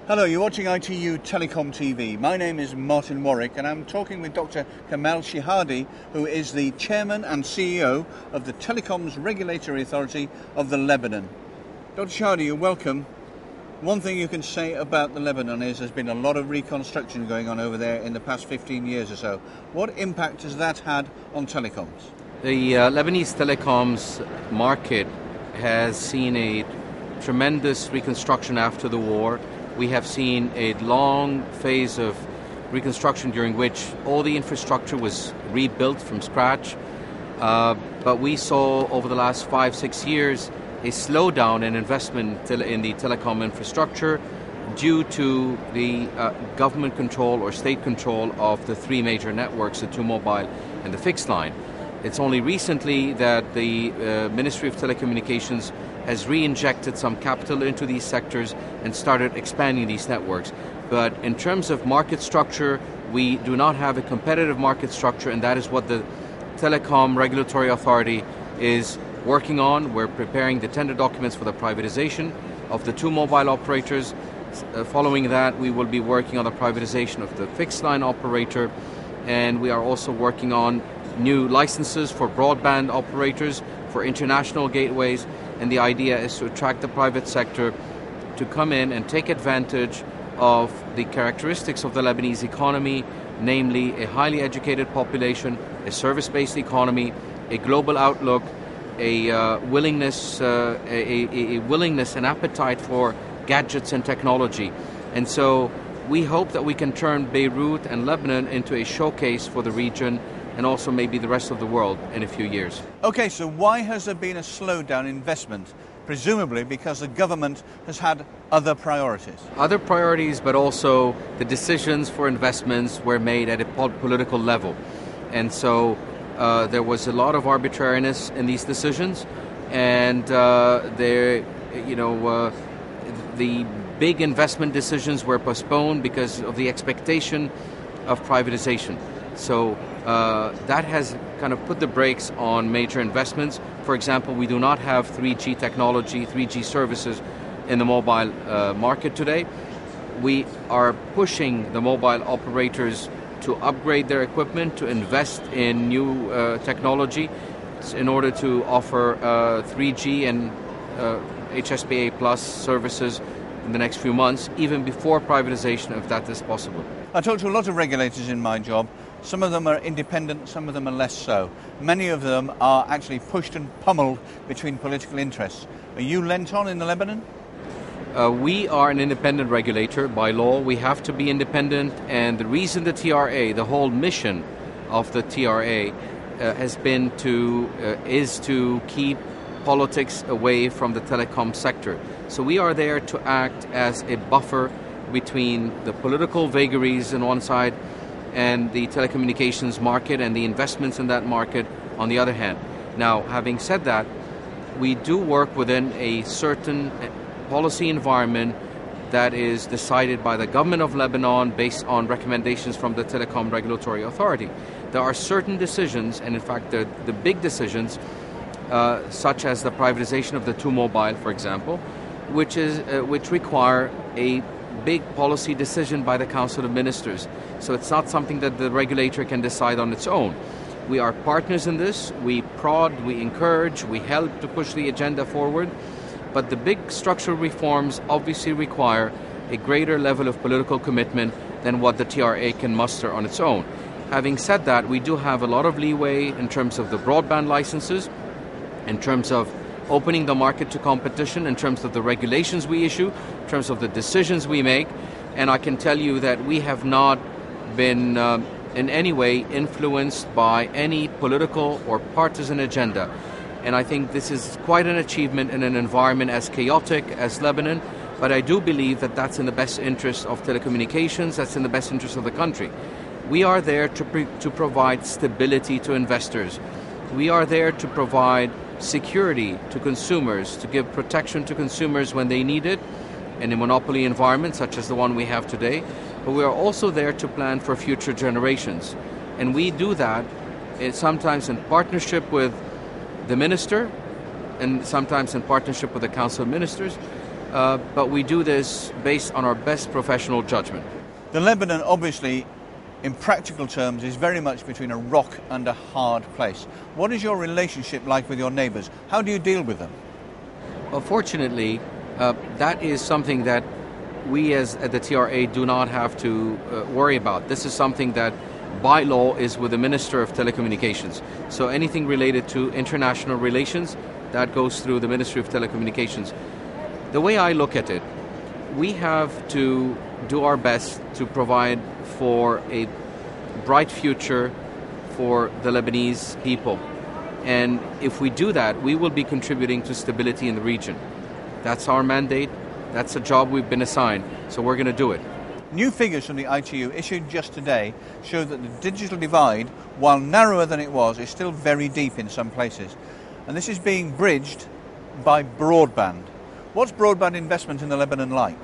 Hello, you're watching ITU Telecom TV. My name is Martin Warwick and I'm talking with Dr. Kamal Shehadi, who is the Chairman and CEO of the Telecoms Regulatory Authority of the Lebanon. Dr. Shehadi, you're welcome. One thing you can say about the Lebanon is there's been a lot of reconstruction going on over there in the past 15 years or so. What impact has that had on telecoms? The Lebanese telecoms market has seen a tremendous reconstruction after the war. We have seen a long phase of reconstruction during which all the infrastructure was rebuilt from scratch. But we saw over the last 5-6 years a slowdown in investment in the telecom infrastructure due to the government control or state control of the three major networks, the two mobile and the fixed line. It's only recently that the Ministry of Telecommunications has re-injected some capital into these sectors and started expanding these networks. But in terms of market structure, we do not have a competitive market structure, and that is what the Telecom Regulatory Authority is working on. We're preparing the tender documents for the privatization of the two mobile operators. Following that, we will be working on the privatization of the fixed line operator, and we are also working on new licenses for broadband operators, for international gateways, and the idea is to attract the private sector to come in and take advantage of the characteristics of the Lebanese economy, namely a highly educated population, a service-based economy, a global outlook, a willingness and appetite for gadgets and technology. And so we hope that we can turn Beirut and Lebanon into a showcase for the region and also maybe the rest of the world in a few years. Okay, so why has there been a slowdown in investment? Presumably because the government has had other priorities. Other priorities, but also the decisions for investments were made at a political level. And so there was a lot of arbitrariness in these decisions, and the big investment decisions were postponed because of the expectation of privatization. So that has kind of put the brakes on major investments. For example, we do not have 3G technology, 3G services in the mobile market today. We are pushing the mobile operators to upgrade their equipment, to invest in new technology in order to offer 3G and HSPA Plus services in the next few months, even before privatization, if that is possible. I talk to a lot of regulators in my job. Some of them are independent, some of them are less so. Many of them are actually pushed and pummeled between political interests. Are you lent on in the Lebanon? We are an independent regulator by law. We have to be independent, and the reason the TRA, the whole mission of the TRA is to keep politics away from the telecom sector. So we are there to act as a buffer between the political vagaries on one side and the telecommunications market and the investments in that market on the other hand. Now, having said that, we do work within a certain policy environment that is decided by the government of Lebanon based on recommendations from the Telecom Regulatory Authority. There are certain decisions, and in fact the big decisions, such as the privatization of the two mobile, for example, which require a big policy decision by the Council of Ministers. So it's not something that the regulator can decide on its own. We are partners in this. We prod, we encourage, we help to push the agenda forward. But the big structural reforms obviously require a greater level of political commitment than what the TRA can muster on its own. Having said that, we do have a lot of leeway in terms of the broadband licenses, in terms of opening the market to competition, in terms of the regulations we issue, in terms of the decisions we make. And I can tell you that we have not been in any way influenced by any political or partisan agenda. And I think this is quite an achievement in an environment as chaotic as Lebanon. But I do believe that that's in the best interest of telecommunications, that's in the best interest of the country. We are there to provide stability to investors. We are there to provide security to consumers, to give protection to consumers when they need it in a monopoly environment such as the one we have today. But we are also there to plan for future generations. And we do that sometimes in partnership with the minister and sometimes in partnership with the Council of Ministers, but we do this based on our best professional judgment. The Lebanon, obviously, in practical terms, is very much between a rock and a hard place. What is your relationship like with your neighbours? How do you deal with them? Well, fortunately, that is something that we at the TRA do not have to worry about. This is something that by law is with the Minister of Telecommunications. So anything related to international relations, that goes through the Ministry of Telecommunications. The way I look at it, we have to do our best to provide for a bright future for the Lebanese people. And if we do that, we will be contributing to stability in the region. That's our mandate. That's a job we've been assigned. So we're going to do it. New figures from the ITU issued just today show that the digital divide, while narrower than it was, is still very deep in some places. And this is being bridged by broadband. What's broadband investment in the Lebanon like?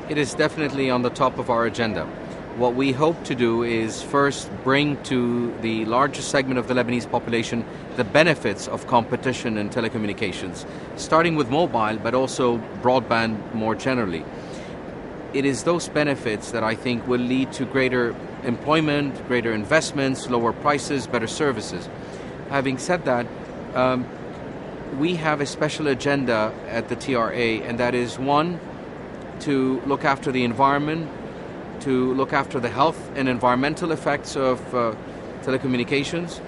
It is definitely on the top of our agenda. What we hope to do is first bring to the largest segment of the Lebanese population the benefits of competition in telecommunications, starting with mobile, but also broadband more generally. It is those benefits that I think will lead to greater employment, greater investments, lower prices, better services. Having said that, we have a special agenda at the TRA, and that is one, to look after the environment, to look after the health and environmental effects of telecommunications.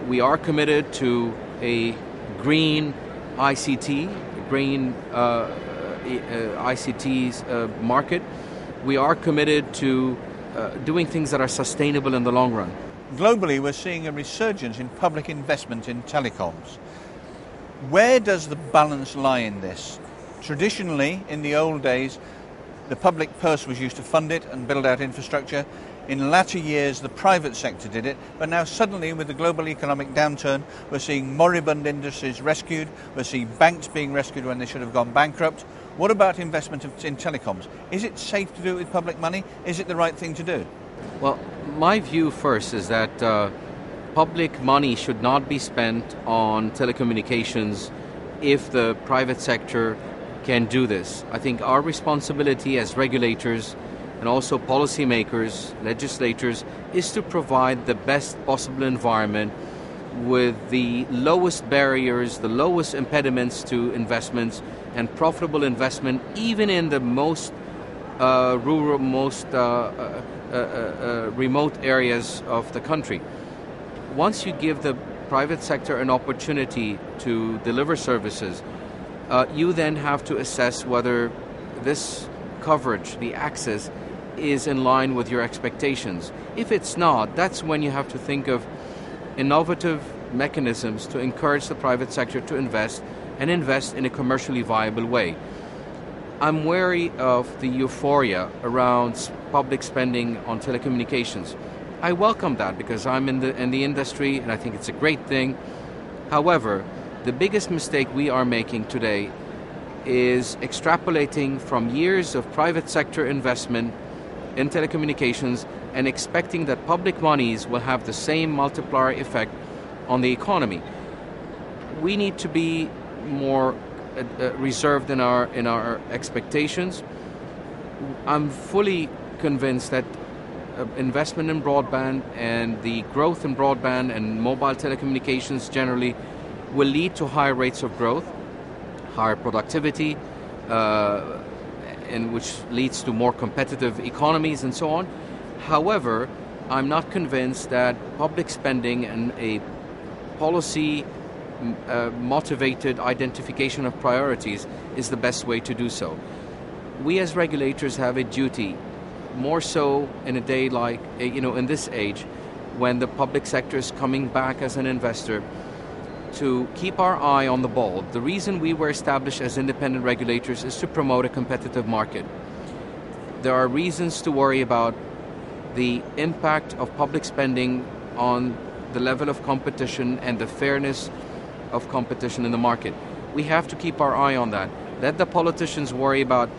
We are committed to a green ICT, ICT's market. We are committed to doing things that are sustainable in the long run. Globally, we're seeing a resurgence in public investment in telecoms. Where does the balance lie in this? Traditionally, in the old days, the public purse was used to fund it and build out infrastructure. In latter years, the private sector did it. But now suddenly, with the global economic downturn, we're seeing moribund industries rescued. We're seeing banks being rescued when they should have gone bankrupt. What about investment in telecoms? Is it safe to do it with public money? Is it the right thing to do? Well, my view first is that public money should not be spent on telecommunications if the private sector can do this. I think our responsibility as regulators and also policymakers, legislators, is to provide the best possible environment with the lowest barriers, the lowest impediments to investments and profitable investment, even in the most rural, most remote areas of the country. Once you give the private sector an opportunity to deliver services, you then have to assess whether this coverage, the access, is in line with your expectations. If it's not, that's when you have to think of innovative mechanisms to encourage the private sector to invest and invest in a commercially viable way. I'm wary of the euphoria around public spending on telecommunications. I welcome that because I'm in the industry and I think it's a great thing. However, the biggest mistake we are making today is extrapolating from years of private sector investment in telecommunications and expecting that public monies will have the same multiplier effect on the economy. We need to be more reserved in our expectations. I'm fully convinced that investment in broadband and the growth in broadband and mobile telecommunications generally will lead to higher rates of growth, higher productivity, and which leads to more competitive economies and so on. However, I'm not convinced that public spending and a policy motivated identification of priorities is the best way to do so. We as regulators have a duty, more so in a day like, in this age, when the public sector is coming back as an investor, to keep our eye on the ball. The reason we were established as independent regulators is to promote a competitive market. There are reasons to worry about the impact of public spending on the level of competition and the fairness of competition in the market. We have to keep our eye on that. Let the politicians worry about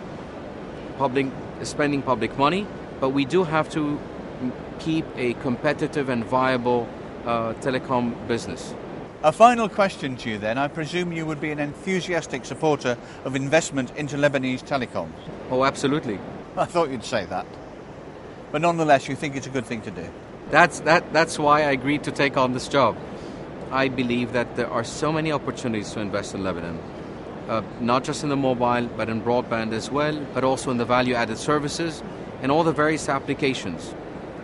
spending public money, but we do have to keep a competitive and viable telecom business. A final question to you then. I presume you would be an enthusiastic supporter of investment into Lebanese telecoms. Oh, absolutely. I thought you'd say that. But nonetheless, you think it's a good thing to do. That's why I agreed to take on this job. I believe that there are so many opportunities to invest in Lebanon, not just in the mobile, but in broadband as well, but also in the value-added services and all the various applications.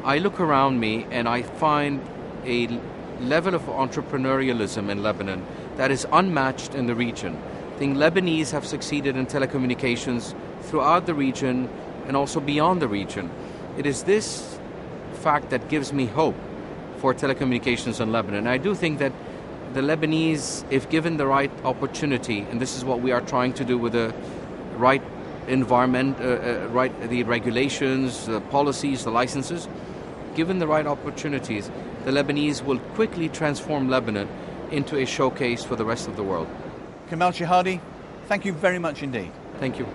I look around me and I find a level of entrepreneurialism in Lebanon that is unmatched in the region. I think Lebanese have succeeded in telecommunications throughout the region and also beyond the region. It is this fact that gives me hope for telecommunications in Lebanon. I do think that the Lebanese, if given the right opportunity, and this is what we are trying to do with the right environment, the regulations, the policies, the licenses, given the right opportunities, the Lebanese will quickly transform Lebanon into a showcase for the rest of the world. Kamal Shehadi, thank you very much indeed. Thank you.